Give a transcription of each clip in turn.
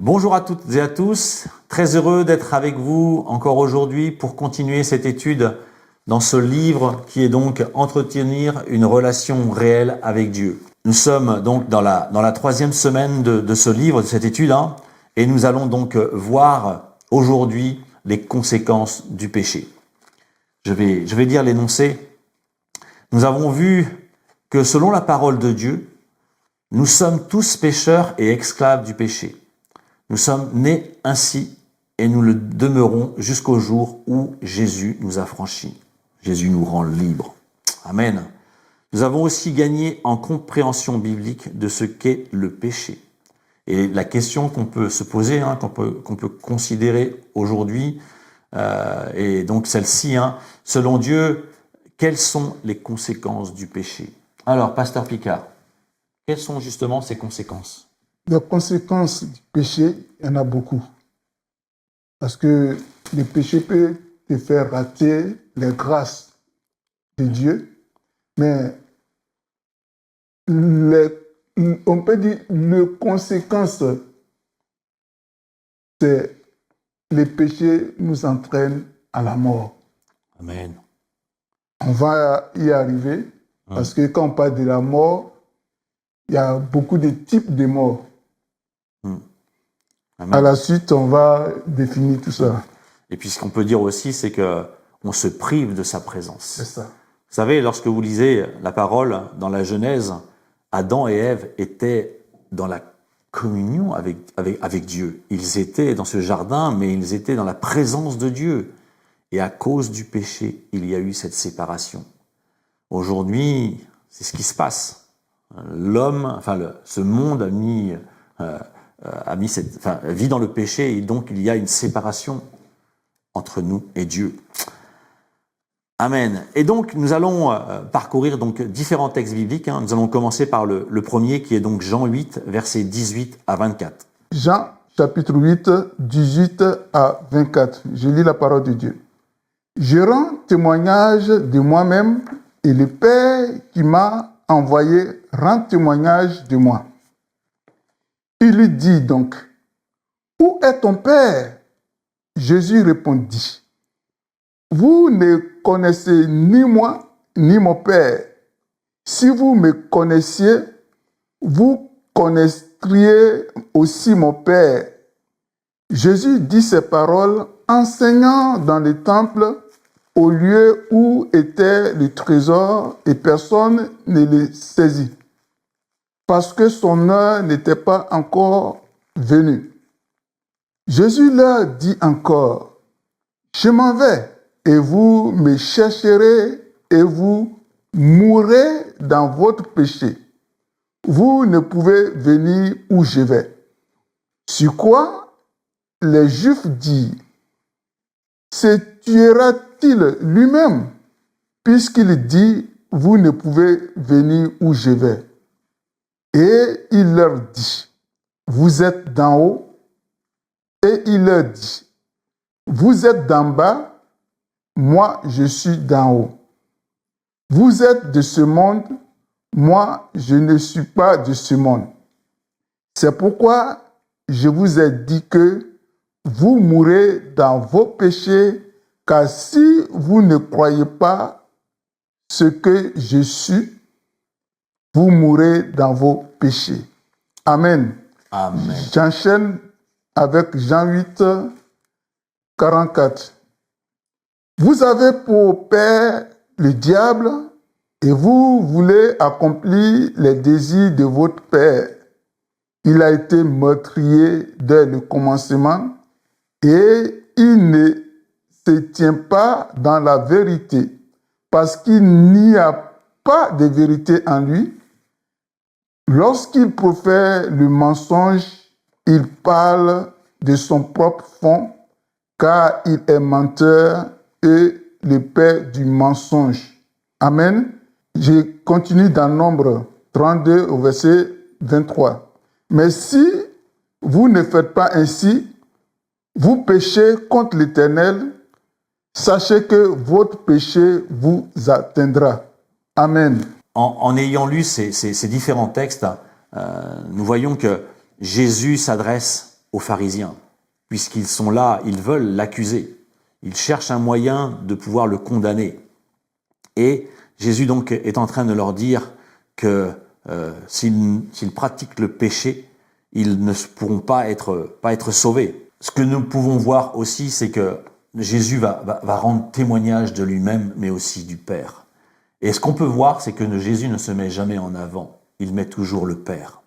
Bonjour à toutes et à tous, très heureux d'être avec vous encore aujourd'hui pour continuer cette étude dans ce livre qui est donc Entretenir une relation réelle avec Dieu. Nous sommes donc dans la troisième semaine de ce livre, de cette étude, et nous allons donc voir aujourd'hui les conséquences du péché. Je vais lire l'énoncé. Nous avons vu que selon la parole de Dieu, nous sommes tous pécheurs et esclaves du péché. Nous sommes nés ainsi et nous le demeurons jusqu'au jour où Jésus nous a franchis. Jésus nous rend libres. Amen. Nous avons aussi gagné en compréhension biblique de ce qu'est le péché. Et la question qu'on peut se poser, qu'on peut considérer aujourd'hui, est donc celle-ci, selon Dieu, quelles sont les conséquences du péché? Alors, Pasteur Picard, quelles sont justement ces conséquences? Les conséquences du péché, il y en a beaucoup. Parce que le péché peut te faire rater les grâces de Dieu, mais on peut dire les conséquences, c'est le péché nous entraîne à la mort. Amen. On va y arriver, parce que quand on parle de la mort, il y a beaucoup de types de morts. Amen. À la suite, on va définir tout ça. Et puis ce qu'on peut dire aussi, c'est que on se prive de sa présence. C'est ça. Vous savez, lorsque vous lisez la parole dans la Genèse, Adam et Ève étaient dans la communion avec Dieu. Ils étaient dans ce jardin, mais ils étaient dans la présence de Dieu. Et à cause du péché, il y a eu cette séparation. Aujourd'hui, c'est ce qui se passe. L'homme, ce monde vit dans le péché et donc il y a une séparation entre nous et Dieu. Amen. Et donc nous allons parcourir donc différents textes bibliques. Nous allons commencer par le premier qui est donc Jean 8, versets 18 à 24. Jean chapitre 8, 18 à 24. Je lis la parole de Dieu. Je rends témoignage de moi-même et le Père qui m'a envoyé rend témoignage de moi. Il lui dit donc, « Où est ton Père ?» Jésus répondit, « Vous ne connaissez ni moi, ni mon Père. Si vous me connaissiez, vous connaîtriez aussi mon Père. » Jésus dit ces paroles enseignant dans le temple au lieu où était le trésor et personne ne le saisit, parce que son heure n'était pas encore venue. Jésus leur dit encore, « Je m'en vais, et vous me chercherez, et vous mourrez dans votre péché. Vous ne pouvez venir où je vais. » Sur quoi les Juifs disent, « Se tuera-t-il lui-même, puisqu'il dit, vous ne pouvez venir où je vais. » Et il leur dit, « Vous êtes d'en haut. » Et il leur dit, « Vous êtes d'en bas, moi je suis d'en haut. Vous êtes de ce monde, moi je ne suis pas de ce monde. C'est pourquoi je vous ai dit que vous mourrez dans vos péchés, car si vous ne croyez pas ce que je suis, vous mourrez dans vos péchés. » Amen. Amen. J'enchaîne avec Jean 8, 44. Vous avez pour père le diable et vous voulez accomplir les désirs de votre père. Il a été meurtrier dès le commencement et il ne se tient pas dans la vérité parce qu'il n'y a pas de vérité en lui. Lorsqu'il profère le mensonge, il parle de son propre fond, car il est menteur et le père du mensonge. Amen. Je continue dans Nombre 32 au verset 23. Mais si vous ne faites pas ainsi, vous péchez contre l'Éternel, sachez que votre péché vous atteindra. Amen. En ayant lu ces différents textes, nous voyons que Jésus s'adresse aux pharisiens, puisqu'ils sont là, ils veulent l'accuser. Ils cherchent un moyen de pouvoir le condamner. Et Jésus donc est en train de leur dire que s'ils pratiquent le péché, ils ne pourront pas être sauvés. Ce que nous pouvons voir aussi, c'est que Jésus va rendre témoignage de lui-même, mais aussi du Père. Et ce qu'on peut voir, c'est que Jésus ne se met jamais en avant. Il met toujours le Père.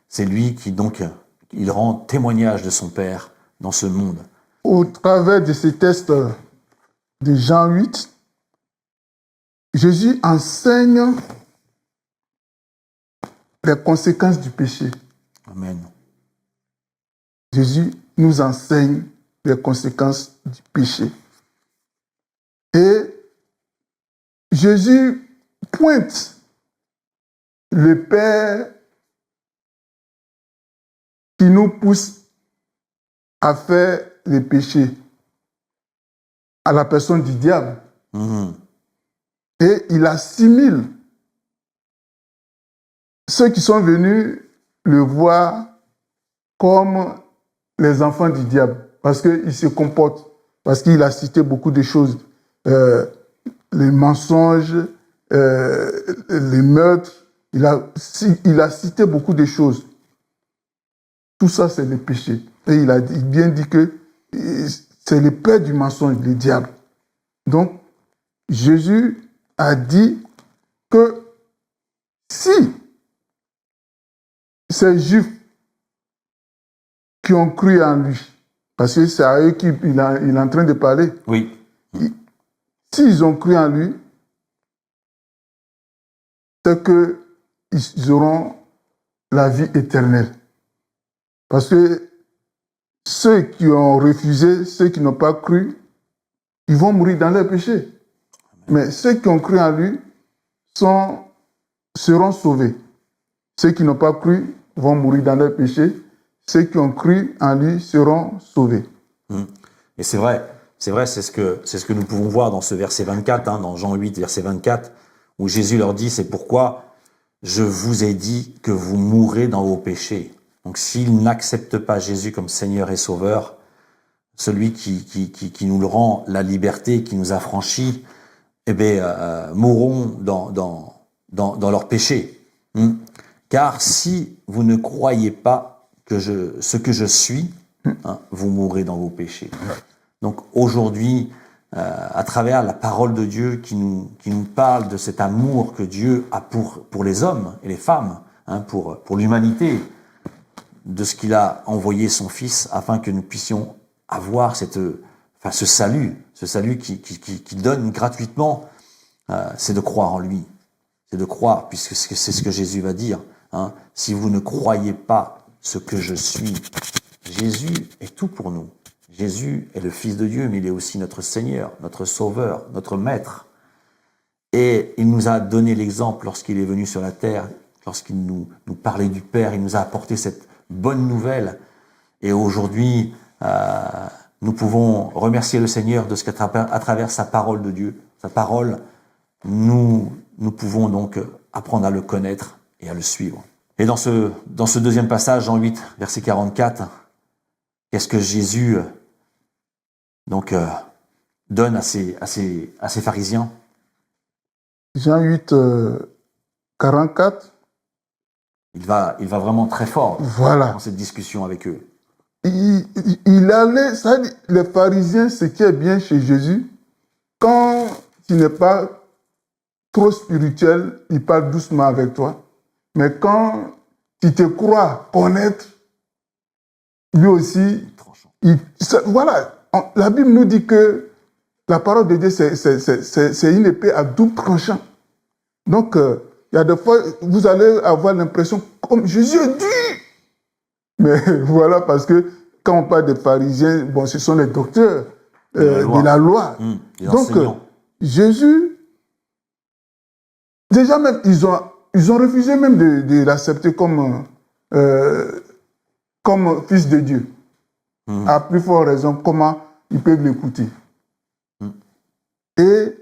C'est lui qui, donc, il rend témoignage de son Père dans ce monde. Au travers de ces textes de Jean 8, Jésus enseigne les conséquences du péché. Amen. Jésus nous enseigne les conséquences du péché. Et Jésus pointe le Père qui nous pousse à faire les péchés à la personne du diable. Et il assimile ceux qui sont venus le voir comme les enfants du diable, parce qu'il se comporte, parce qu'il a cité beaucoup de choses, les mensonges, les meurtres, il a cité beaucoup de choses. Tout ça, c'est le péché. Et il a bien dit que c'est le père du mensonge, le diable. Donc, Jésus a dit que si ces Juifs qui ont cru en lui, parce que c'est à eux qu'il est en train de parler, Oui. s'ils ont cru en lui, c'est qu'ils auront la vie éternelle. Parce que ceux qui ont refusé, ceux qui n'ont pas cru, ils vont mourir dans leur péché. Mais ceux qui ont cru en lui seront sauvés. Ceux qui n'ont pas cru vont mourir dans leur péché. Ceux qui ont cru en lui seront sauvés. Et c'est vrai, c'est ce que nous pouvons voir dans ce verset 24, dans Jean 8, verset 24, où Jésus leur dit, c'est pourquoi je vous ai dit que vous mourrez dans vos péchés. Donc s'ils n'acceptent pas Jésus comme Seigneur et Sauveur, celui qui nous le rend la liberté, qui nous affranchit, mourront dans leurs péchés. Car si vous ne croyez pas ce que je suis, vous mourrez dans vos péchés. Donc aujourd'hui, à travers la parole de Dieu qui nous parle de cet amour que Dieu a pour les hommes et les femmes, pour l'humanité, de ce qu'il a envoyé son Fils afin que nous puissions avoir ce salut qui donne gratuitement, c'est de croire en lui. C'est de croire, puisque c'est ce que Jésus va dire. Si vous ne croyez pas ce que je suis, Jésus est tout pour nous. Jésus est le Fils de Dieu, mais il est aussi notre Seigneur, notre Sauveur, notre Maître. Et il nous a donné l'exemple lorsqu'il est venu sur la terre, lorsqu'il nous parlait du Père, il nous a apporté cette bonne nouvelle. Et aujourd'hui, nous pouvons remercier le Seigneur de ce qu'à travers sa parole de Dieu, sa parole, nous pouvons donc apprendre à le connaître et à le suivre. Et dans ce deuxième passage, Jean 8, verset 44, qu'est-ce que Jésus donne à ces pharisiens? Jean 8, 44. Il va vraiment très fort Voilà. dans cette discussion avec eux. Il allait, ça dit, les pharisiens, ce qui est bien chez Jésus, quand tu n'es pas trop spirituel, il parle doucement avec toi. Mais quand tu te crois connaître, lui aussi, voilà, la Bible nous dit que la parole de Dieu, c'est une épée à double tranchant. Donc, il y a des fois, vous allez avoir l'impression, comme Jésus dit. Mais voilà, parce que quand on parle des pharisiens, bon, ce sont les docteurs de la loi. Donc, Jésus, déjà même, ils ont refusé même de l'accepter comme fils de Dieu. À plus forte raison, comment ils peuvent l'écouter. Et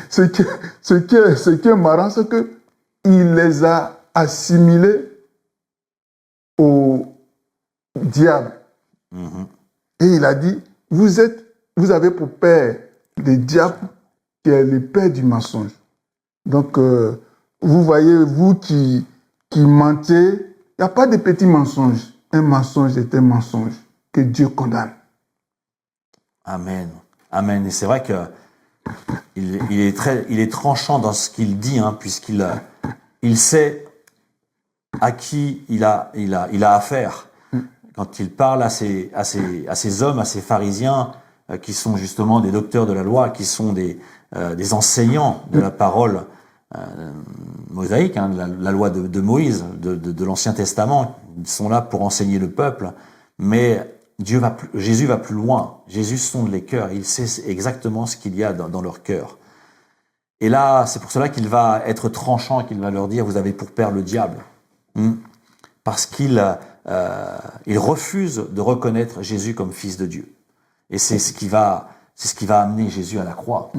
ce qui est marrant, c'est qu'il les a assimilés aux diable. Et il a dit, vous avez pour père le diable qui est le père du mensonge. Donc, vous voyez, vous qui mentez, il n'y a pas de petits mensonges. Un mensonge est un mensonge que Dieu condamne. Amen. Amen. Et c'est vrai que il est tranchant dans ce qu'il dit, puisqu'il sait à qui il a affaire. Quand il parle à ces hommes, à ces pharisiens, qui sont justement des docteurs de la loi, qui sont des enseignants de la parole mosaïque, la loi de Moïse, de l'Ancien Testament, ils sont là pour enseigner le peuple, mais Jésus va plus loin. Jésus sonde les cœurs, il sait exactement ce qu'il y a dans leur cœur. Et là, c'est pour cela qu'il va être tranchant et qu'il va leur dire, vous avez pour père le diable. Parce qu'il refuse de reconnaître Jésus comme fils de Dieu. Et c'est ce qui va amener Jésus à la croix,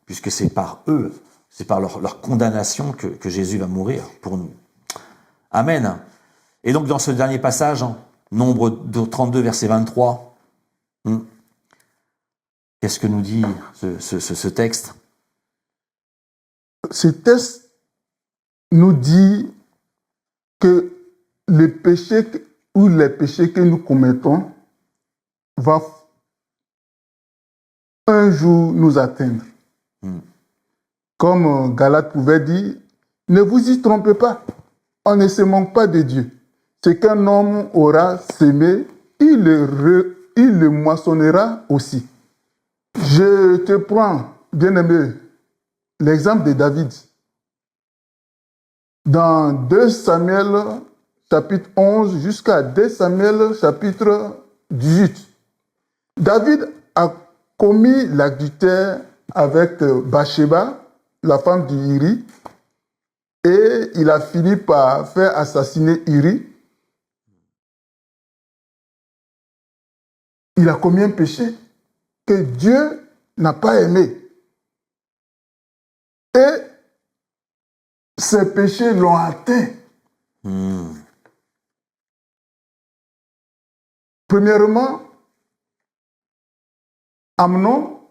puisque c'est par eux, c'est par leur condamnation que Jésus va mourir pour nous. Amen. Et donc dans ce dernier passage, Nombre 32, verset 23, qu'est-ce que nous dit ce texte? Ce texte nous dit que le péché ou les péchés que nous commettons va un jour nous atteindre. Comme Galate pouvait dire, ne vous y trompez pas, on ne se manque pas de Dieu. Ce qu'un homme aura semé, il le moissonnera aussi. Je te prends, bien-aimé, l'exemple de David. Dans 2 Samuel chapitre 11 jusqu'à 2 Samuel chapitre 18, David a commis l'adultère avec Bathsheba, la femme d'Uri, et il a fini par faire assassiner Uri. Il a commis un péché que Dieu n'a pas aimé. Et ces péchés l'ont atteint. Premièrement, Amnon,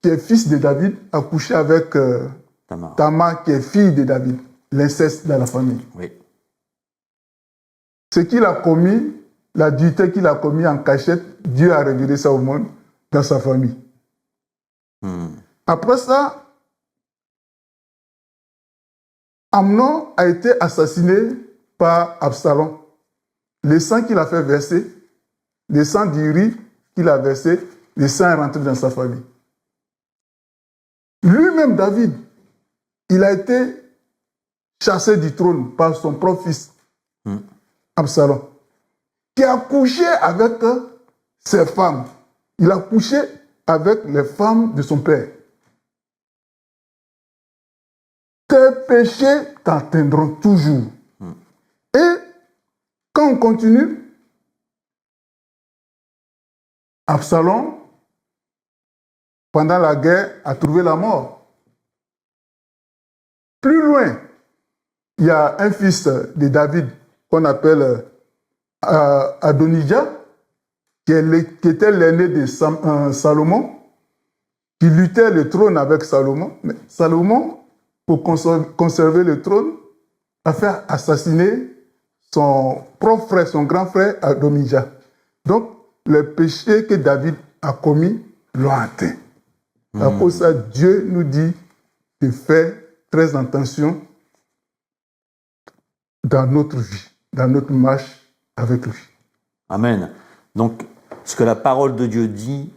qui est fils de David, a couché avec Tamar, qui est fille de David. L'inceste dans la famille. Oui. Ce qu'il a commis, l'adultère qu'il a commis en cachette, Dieu a révélé ça au monde, dans sa famille. Après ça, Amnon a été assassiné par Absalom. Le sang qu'il a fait verser, le sang d'Uri qu'il a versé, le sang est rentré dans sa famille. Lui-même, David, il a été chassé du trône par son propre fils, Absalom, qui a couché avec ses femmes. Il a couché avec les femmes de son père. Tes péchés t'atteindront toujours. Et quand on continue, Absalom, pendant la guerre, a trouvé la mort. Plus loin, il y a un fils de David qu'on appelle Adonijah, qui était l'aîné de Salomon, qui luttait le trône avec Salomon. Mais Salomon, pour conserver le trône, a fait assassiner son propre frère, son grand frère Adonijah. Donc, le péché que David a commis l'ont atteint. À cause de ça, Dieu nous dit de faire très attention dans notre vie, dans notre marche avec lui. Amen. Donc, ce que la parole de Dieu dit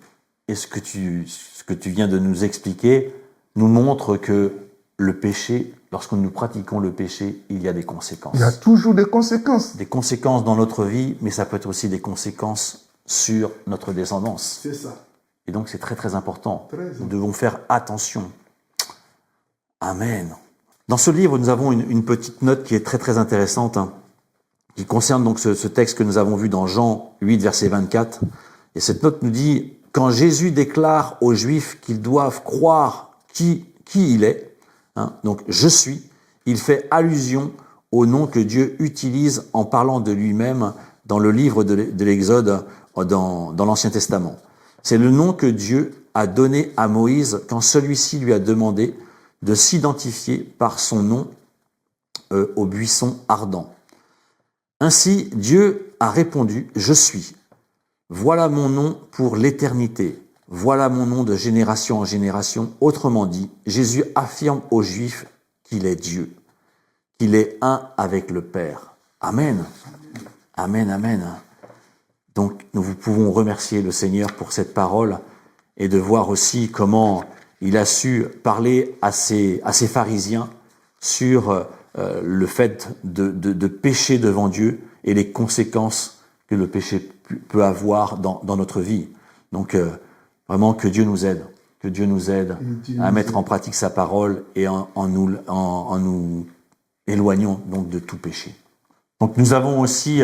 et ce que tu viens de nous expliquer nous montre que le péché, lorsque nous pratiquons le péché, il y a des conséquences. Il y a toujours des conséquences. Des conséquences dans notre vie, mais ça peut être aussi des conséquences sur notre descendance. C'est ça. Et donc, c'est très, très important. Très important. Nous devons faire attention. Amen. Dans ce livre, nous avons une petite note qui est très, très intéressante, qui concerne donc ce texte que nous avons vu dans Jean 8, verset 24. Et cette note nous dit, quand Jésus déclare aux Juifs qu'ils doivent croire qui il est, donc je suis, il fait allusion au nom que Dieu utilise en parlant de lui-même dans le livre de l'Exode dans l'Ancien Testament. C'est le nom que Dieu a donné à Moïse quand celui-ci lui a demandé de s'identifier par son nom au buisson ardent. Ainsi, Dieu a répondu, « Je suis. Voilà mon nom pour l'éternité. Voilà mon nom de génération en génération. » Autrement dit, Jésus affirme aux Juifs qu'il est Dieu, qu'il est un avec le Père. Amen. Amen, amen. Donc, nous pouvons remercier le Seigneur pour cette parole et de voir aussi comment il a su parler à ces pharisiens sur le fait de pécher devant Dieu et les conséquences que le péché peut avoir dans notre vie. Donc, vraiment, que Dieu nous aide à mettre en pratique sa parole et en nous éloignant donc de tout péché. Donc nous avons aussi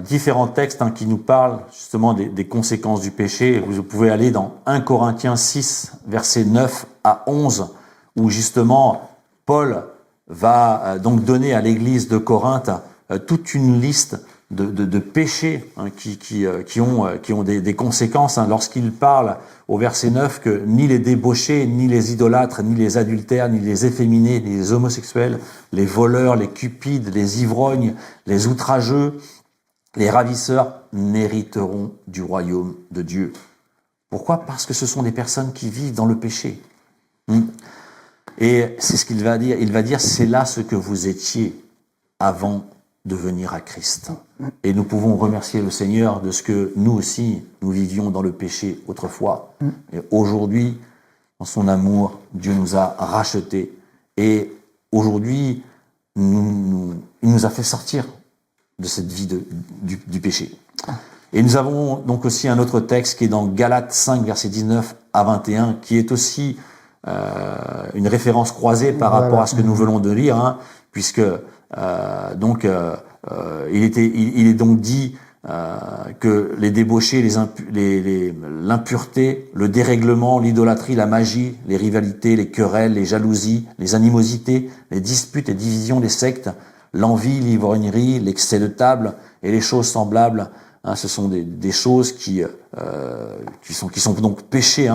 différents textes qui nous parlent justement des conséquences du péché. Vous pouvez aller dans 1 Corinthiens 6, versets 9 à 11, où justement Paul va donc donner à l'église de Corinthe toute une liste de péchés qui ont des conséquences. Lorsqu'il parle au verset 9 que ni les débauchés, ni les idolâtres, ni les adultères, ni les efféminés, ni les homosexuels, les voleurs, les cupides, les ivrognes, les outrageux, les ravisseurs n'hériteront du royaume de Dieu. Pourquoi ? Parce que ce sont des personnes qui vivent dans le péché. Et c'est ce qu'il va dire. Il va dire, c'est là ce que vous étiez avant de venir à Christ. Et nous pouvons remercier le Seigneur de ce que nous aussi, nous vivions dans le péché autrefois. Et aujourd'hui, dans son amour, Dieu nous a rachetés. Et aujourd'hui, il nous a fait sortir de cette vie du péché. Et nous avons donc aussi un autre texte qui est dans Galates 5, versets 19 à 21, qui est aussi une référence croisée par rapport à ce que nous venons de lire, puisque il est donc dit que les débauchés, l'impureté, le dérèglement, l'idolâtrie, la magie, les rivalités, les querelles, les jalousies, les animosités, les disputes et divisions, les sectes, l'envie, l'ivrognerie, l'excès de table et les choses semblables, ce sont des choses qui sont donc péchés,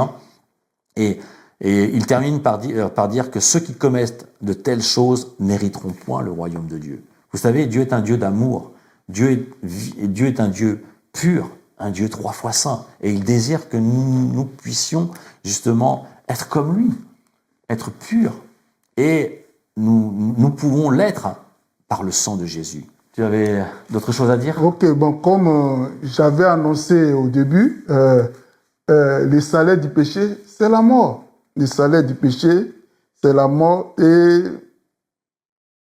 Et il termine par dire que ceux qui commettent de telles choses n'hériteront point le royaume de Dieu. Vous savez, Dieu est un Dieu d'amour. Dieu est un Dieu pur, un Dieu 3 fois saint. Et il désire que nous puissions justement être comme lui, être purs. Et nous pouvons l'être par le sang de Jésus. Tu avais d'autres choses à dire ? Ok, bon, comme j'avais annoncé au début, le salaire du péché, c'est la mort. Le salaire du péché, c'est la mort. Et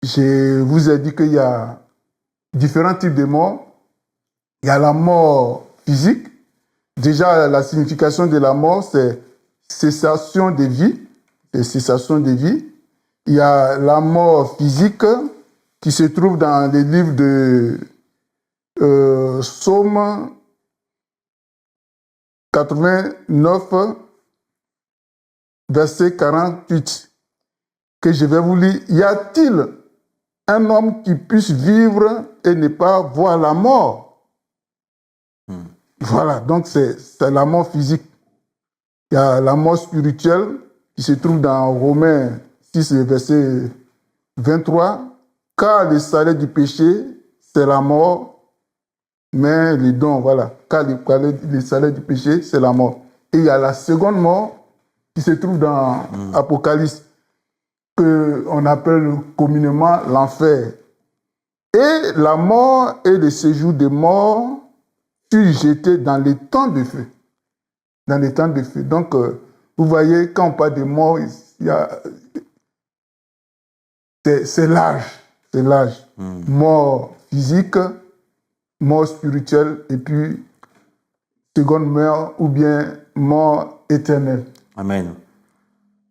je vous ai dit qu'il y a différents types de morts. Il y a la mort physique. Déjà, la signification de la mort, c'est cessation de vie. C'est cessation de vie. Il y a la mort physique qui se trouve dans les livres de Psaume 89, verset 48, que je vais vous lire. Y a-t-il un homme qui puisse vivre et ne pas voir la mort? Voilà, donc c'est la mort physique. Il y a la mort spirituelle qui se trouve dans Romains 6, verset 23. Car le salaire du péché, c'est la mort, mais les dons, voilà. Car le salaire du péché, c'est la mort. Et il y a la seconde mort qui se trouve dans Apocalypse, qu'on appelle communément l'enfer. Et la mort et le séjour des morts fut jeté dans les temps de feu. Dans les temps de feu. Donc, vous voyez, quand on parle de mort, c'est large. C'est large. Mort physique, mort spirituelle, et puis seconde mort ou bien mort éternelle. Amen.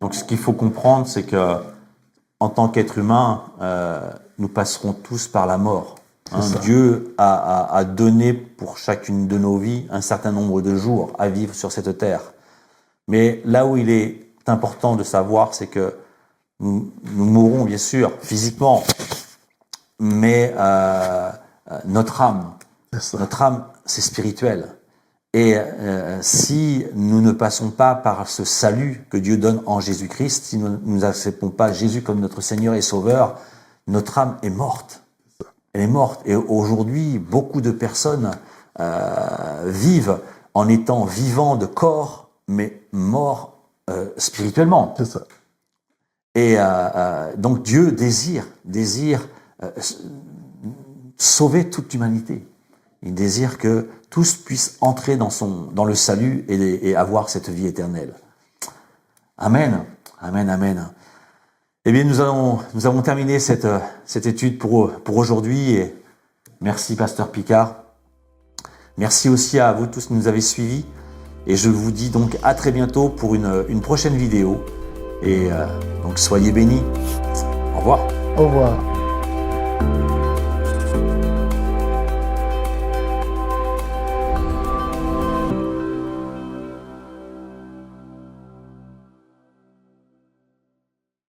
Donc ce qu'il faut comprendre, c'est que en tant qu'être humain, nous passerons tous par la mort. Dieu a donné pour chacune de nos vies un certain nombre de jours à vivre sur cette terre. Mais là où il est important de savoir, c'est que nous mourrons bien sûr physiquement, mais notre âme C'est ça. Notre âme, c'est spirituel. Et si nous ne passons pas par ce salut que Dieu donne en Jésus-Christ, si nous n'acceptons pas Jésus comme notre Seigneur et Sauveur, notre âme est morte. Elle est morte. Et aujourd'hui, beaucoup de personnes vivent en étant vivants de corps, mais morts spirituellement. C'est ça. Et donc Dieu désire sauver toute l'humanité. Il désire que tous puissent entrer dans le salut et avoir cette vie éternelle. Amen, amen, amen. Eh bien, nous avons terminé cette étude pour aujourd'hui. Et merci, Pasteur Picard. Merci aussi à vous tous qui nous avez suivis. Et je vous dis donc à très bientôt pour une prochaine vidéo. Et donc, soyez bénis. Au revoir. Au revoir.